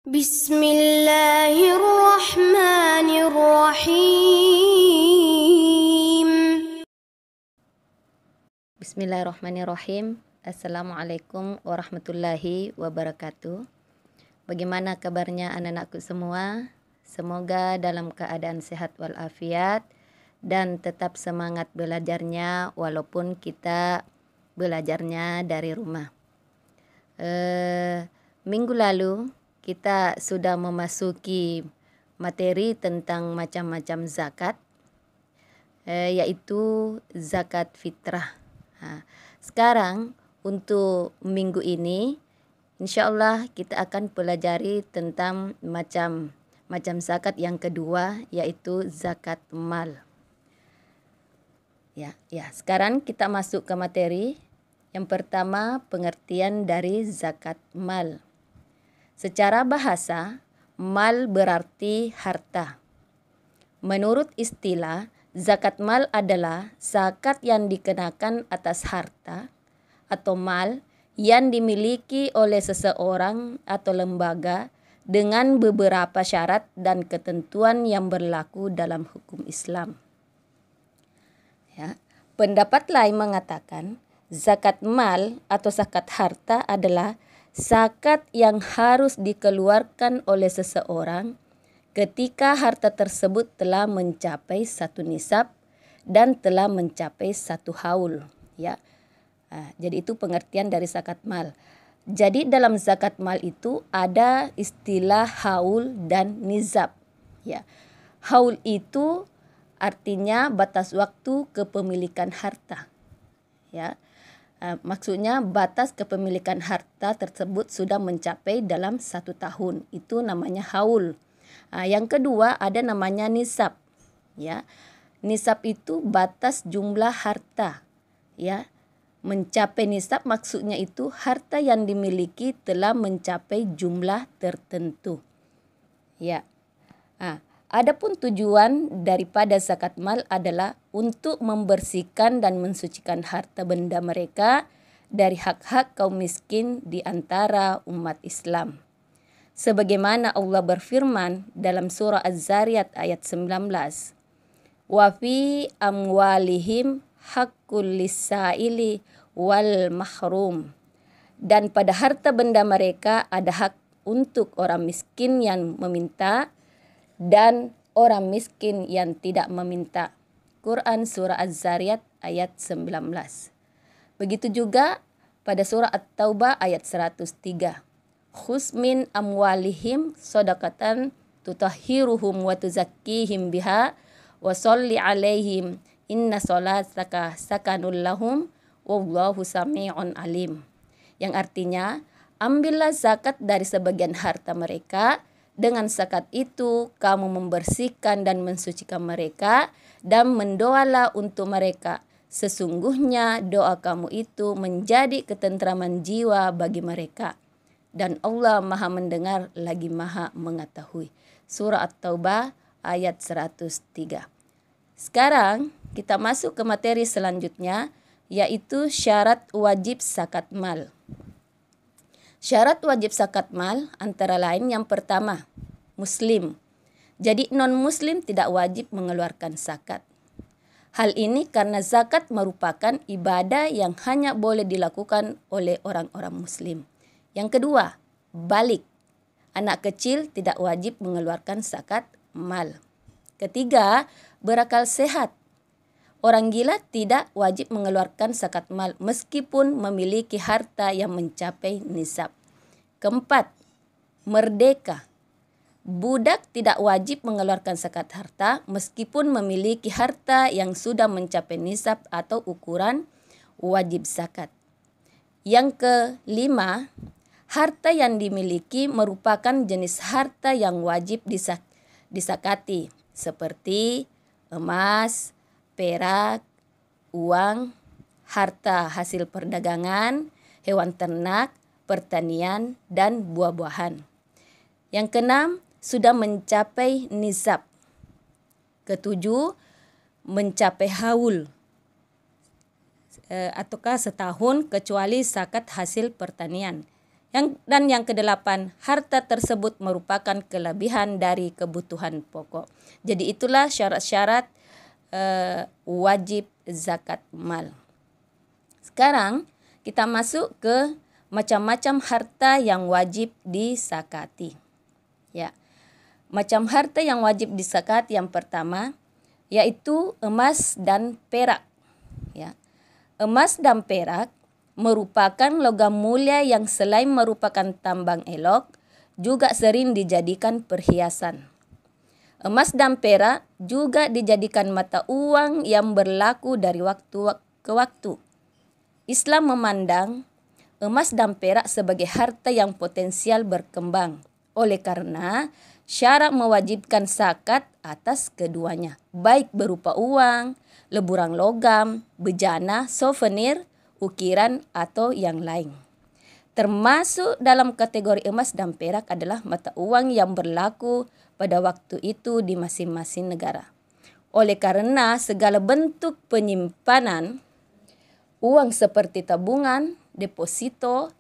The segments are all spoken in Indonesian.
Bismillahirrahmanirrahim. Bismillahirrahmanirrahim. Assalamualaikum warahmatullahi wabarakatuh. Bagaimana kabarnya anak-anakku semua? Semoga dalam keadaan sehat walafiat dan tetap semangat belajarnya walaupun kita belajarnya dari rumah. Minggu lalu kita sudah memasuki materi tentang macam-macam zakat, yaitu zakat fitrah. Sekarang untuk minggu ini, insya Allah kita akan pelajari tentang macam zakat yang kedua, yaitu zakat mal. Sekarang kita masuk ke materi. Yang pertama, pengertian dari zakat mal. Secara bahasa, mal berarti harta. Menurut istilah, zakat mal adalah zakat yang dikenakan atas harta atau mal yang dimiliki oleh seseorang atau lembaga dengan beberapa syarat dan ketentuan yang berlaku dalam hukum Islam. Pendapat lain mengatakan, zakat mal atau zakat harta adalah zakat yang harus dikeluarkan oleh seseorang ketika harta tersebut telah mencapai satu nisab dan telah mencapai satu haul. Jadi itu pengertian dari zakat mal. Jadi dalam zakat mal itu ada istilah haul dan nisab. Haul itu artinya batas waktu kepemilikan harta. Maksudnya batas kepemilikan harta tersebut sudah mencapai dalam 1 tahun. Itu namanya haul. Yang kedua ada namanya nisab. Nisab itu batas jumlah harta. Mencapai nisab maksudnya itu harta yang dimiliki telah mencapai jumlah tertentu. Adapun tujuan daripada zakat mal adalah untuk membersihkan dan mensucikan harta benda mereka dari hak-hak kaum miskin di antara umat Islam. Sebagaimana Allah berfirman dalam surah Az-Zariyat ayat 19. Wa fi amwalihim haqqul lis-sa'ili wal mahrum. Dan pada harta benda mereka ada hak untuk orang miskin yang meminta dan orang miskin yang tidak meminta. Quran surah Az-Zariyat ayat 19. Begitu juga pada surah At-Taubah ayat 103. Khuz min amwalihim shadaqatan tutahhiruhum wa tuzakkihim biha wa sholli alaihim inna sholataka sakanul lahum wallahu sami'un alim. Yang artinya, ambillah zakat dari sebagian harta mereka. Dengan zakat itu, kamu membersihkan dan mensucikan mereka dan mendoalah untuk mereka. Sesungguhnya doa kamu itu menjadi ketentraman jiwa bagi mereka. Dan Allah Maha mendengar lagi Maha mengetahui. Surah At-Taubah ayat 103. Sekarang kita masuk ke materi selanjutnya, yaitu syarat wajib zakat mal. Syarat wajib zakat mal antara lain yang pertama, muslim. Jadi non-muslim tidak wajib mengeluarkan zakat. Hal ini karena zakat merupakan ibadah yang hanya boleh dilakukan oleh orang-orang muslim. Yang kedua, balik. Anak kecil tidak wajib mengeluarkan zakat mal. Ketiga, berakal sehat. Orang gila tidak wajib mengeluarkan zakat mal meskipun memiliki harta yang mencapai nisab. Keempat, merdeka. Budak tidak wajib mengeluarkan zakat harta meskipun memiliki harta yang sudah mencapai nisab atau ukuran wajib zakat. Yang kelima, harta yang dimiliki merupakan jenis harta yang wajib disakati seperti emas, perak, uang, harta hasil perdagangan, hewan ternak, pertanian, dan buah-buahan. Yang keenam, sudah mencapai nisab. Ketujuh, mencapai haul ataukah setahun kecuali zakat hasil pertanian. yang kedelapan, harta tersebut merupakan kelebihan dari kebutuhan pokok. Jadi itulah syarat-syarat wajib zakat mal. Sekarang kita masuk ke macam-macam harta yang wajib disakati. Ya. Macam harta yang wajib disakati yang pertama yaitu emas dan perak. Ya. Emas dan perak merupakan logam mulia yang selain merupakan tambang elok juga sering dijadikan perhiasan. Emas dan perak juga dijadikan mata uang yang berlaku dari waktu ke waktu. Islam memandang emas dan perak sebagai harta yang potensial berkembang. Oleh karena syarat mewajibkan zakat atas keduanya, baik berupa uang, leburan logam, bejana, souvenir, ukiran, atau yang lain. Termasuk dalam kategori emas dan perak adalah mata uang yang berlaku pada waktu itu di masing-masing negara. Oleh karena segala bentuk penyimpanan uang seperti tabungan, deposito,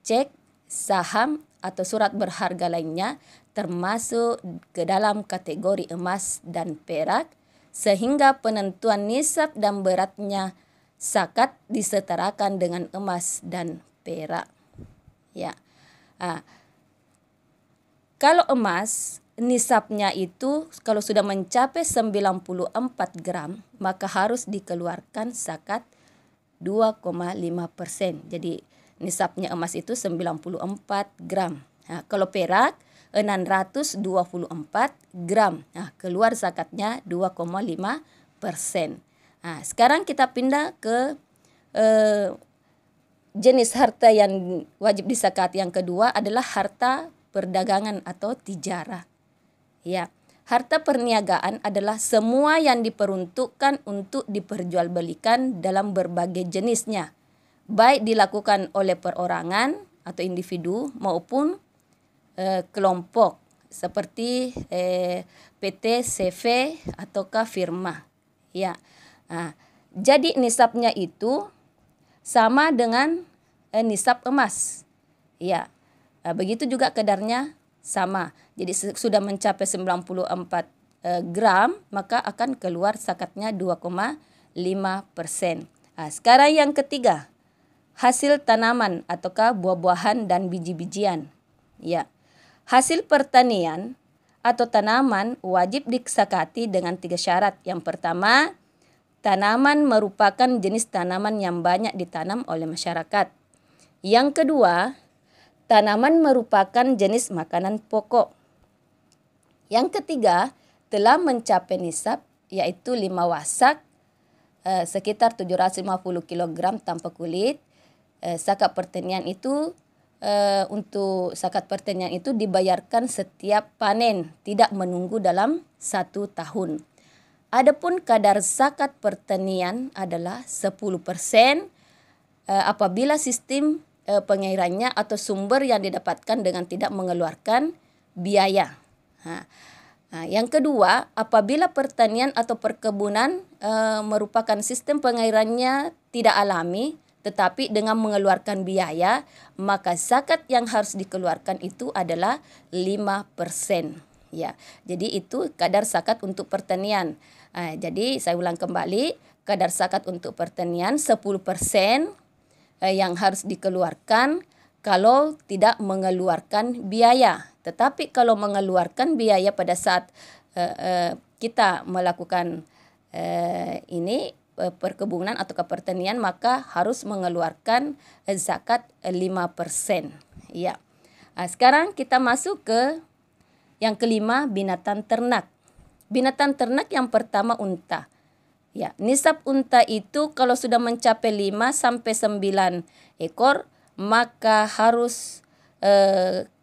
cek, saham, atau surat berharga lainnya termasuk ke dalam kategori emas dan perak, sehingga penentuan nisab dan beratnya zakat disetarakan dengan emas dan perak. Ya. Kalau emas nisabnya itu kalau sudah mencapai 94 gram, maka harus dikeluarkan zakat 2,5%. Jadi nisabnya emas itu 94 gram. Kalau perak 624 gram. Keluar zakatnya 2,5%. Sekarang kita pindah ke jenis harta yang wajib disakati yang kedua adalah harta perdagangan atau tijarah. Ya. Harta perniagaan adalah semua yang diperuntukkan untuk diperjualbelikan dalam berbagai jenisnya, baik dilakukan oleh perorangan atau individu maupun kelompok seperti PT, CV, ataukah firma. Ya. Jadi nisabnya itu sama dengan nisab emas. Ya. Begitu juga kadarnya sama. Jadi sudah mencapai 94 gram, maka akan keluar zakatnya 2,5%. Sekarang yang ketiga, hasil tanaman ataukah buah-buahan dan biji-bijian. Ya. Hasil pertanian atau tanaman wajib disakati dengan 3 syarat. Yang pertama, tanaman merupakan jenis tanaman yang banyak ditanam oleh masyarakat. Yang kedua, tanaman merupakan jenis makanan pokok. Yang ketiga, telah mencapai nisab yaitu 5 wasak sekitar 750 kg tanpa kulit. Zakat pertanian itu untuk zakat pertanian itu dibayarkan setiap panen, tidak menunggu dalam 1 tahun. Adapun kadar zakat pertanian adalah 10% apabila sistem pengairannya atau sumber yang didapatkan dengan tidak mengeluarkan biaya. Yang kedua, apabila pertanian atau perkebunan merupakan sistem pengairannya tidak alami tetapi dengan mengeluarkan biaya, maka zakat yang harus dikeluarkan itu adalah 5%. Ya. Jadi itu kadar zakat untuk pertanian. Jadi saya ulang kembali, kadar zakat untuk pertanian 10% yang harus dikeluarkan kalau tidak mengeluarkan biaya. Tetapi kalau mengeluarkan biaya pada saat kita melakukan perkebunan atau pertanian, maka harus mengeluarkan zakat 5%. Ya. Sekarang kita masuk ke yang kelima, binatang ternak. Binatang ternak yang pertama unta. Ya, nisab unta itu kalau sudah mencapai 5 sampai 9 ekor, maka harus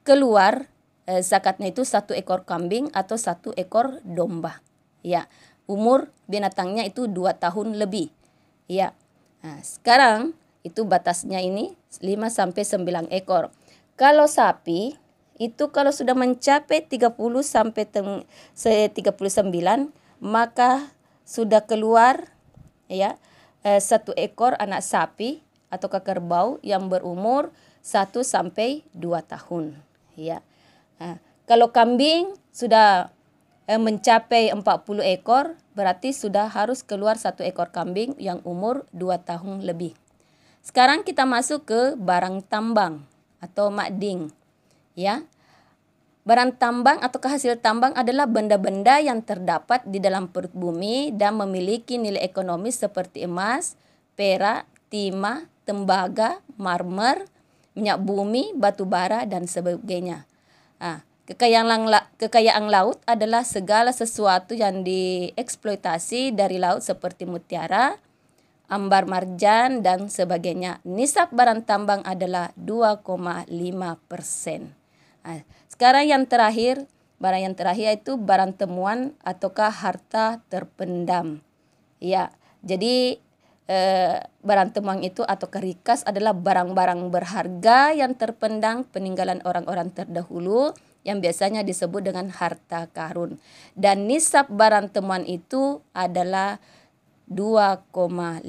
keluar zakatnya itu 1 ekor kambing atau 1 ekor domba. Ya, umur binatangnya itu 2 tahun lebih. Ya. Sekarang itu batasnya ini 5 sampai 9 ekor. Kalau sapi itu kalau sudah mencapai 30 sampai 39, maka sudah keluar ya 1 ekor anak sapi atau kerbau yang berumur 1 sampai 2 tahun. Ya. Kalau kambing sudah mencapai 40 ekor, berarti sudah harus keluar 1 ekor kambing yang umur 2 tahun lebih. Sekarang kita masuk ke barang tambang atau makding. Ya. Barang tambang atau hasil tambang adalah benda-benda yang terdapat di dalam perut bumi dan memiliki nilai ekonomis seperti emas, perak, timah, tembaga, marmer, minyak bumi, batu bara, dan sebagainya. Kekayaan laut adalah segala sesuatu yang dieksploitasi dari laut seperti mutiara, ambar marjan, dan sebagainya. Nisab barang tambang adalah 2,5%. Sekarang barang yang terakhir itu barang temuan ataukah harta terpendam. Ya, jadi barang temuan itu atau rikas adalah barang-barang berharga yang terpendam peninggalan orang-orang terdahulu yang biasanya disebut dengan harta karun. Dan nisab barang temuan itu adalah 2,5%.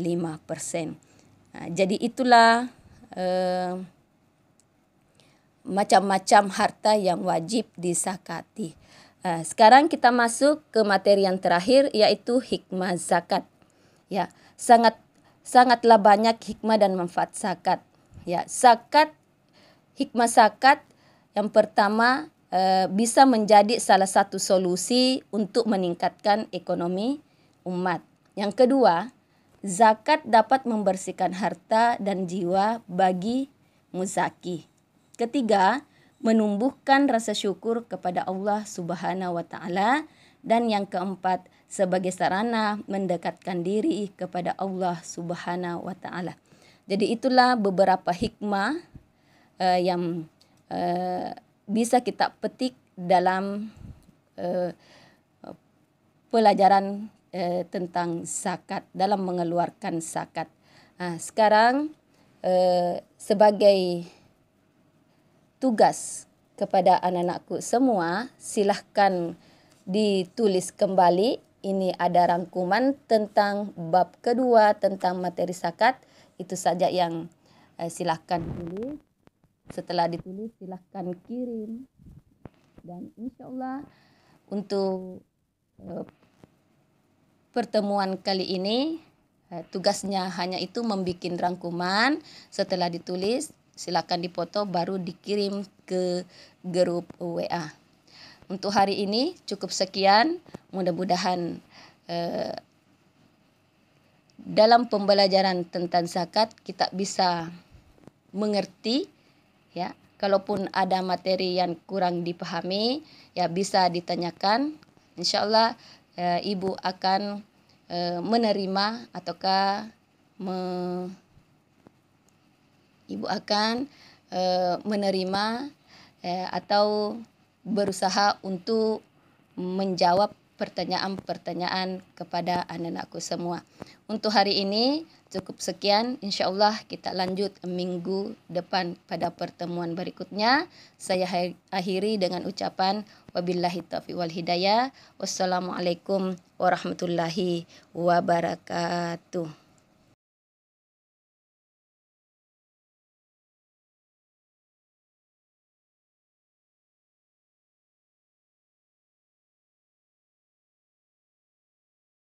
Jadi itulah macam-macam harta yang wajib disakati. Sekarang kita masuk ke materi yang terakhir, yaitu hikmah zakat. Ya, sangatlah banyak hikmah dan manfaat zakat. Ya, hikmah zakat yang pertama bisa menjadi salah satu solusi untuk meningkatkan ekonomi umat. Yang kedua, zakat dapat membersihkan harta dan jiwa bagi muzaki. Ketiga, menumbuhkan rasa syukur kepada Allah Subhanahu wa taala, dan yang keempat, sebagai sarana mendekatkan diri kepada Allah Subhanahu wa taala. Jadi itulah beberapa hikmah yang bisa kita petik dalam pelajaran tentang zakat, dalam mengeluarkan zakat. Sekarang sebagai tugas kepada anak-anakku semua, silahkan ditulis kembali. Ini ada rangkuman tentang bab kedua tentang materi zakat. Itu saja yang silahkan tulis. Setelah ditulis silahkan kirim. Dan insya Allah untuk pertemuan kali ini tugasnya hanya itu membuat rangkuman. Setelah ditulis silakan dipoto baru dikirim ke grup WA. Untuk hari ini cukup sekian. Mudah-mudahan dalam pembelajaran tentang zakat kita bisa mengerti. Ya, kalaupun ada materi yang kurang dipahami, ya bisa ditanyakan. Insyaallah ibu akan menerima ataukah ibu akan menerima atau berusaha untuk menjawab pertanyaan-pertanyaan kepada anak-anakku semua. Untuk hari ini cukup sekian. InsyaAllah kita lanjut minggu depan pada pertemuan berikutnya. Saya akhiri dengan ucapan wabillahi taufiq wal hidayah. Wassalamualaikum warahmatullahi wabarakatuh.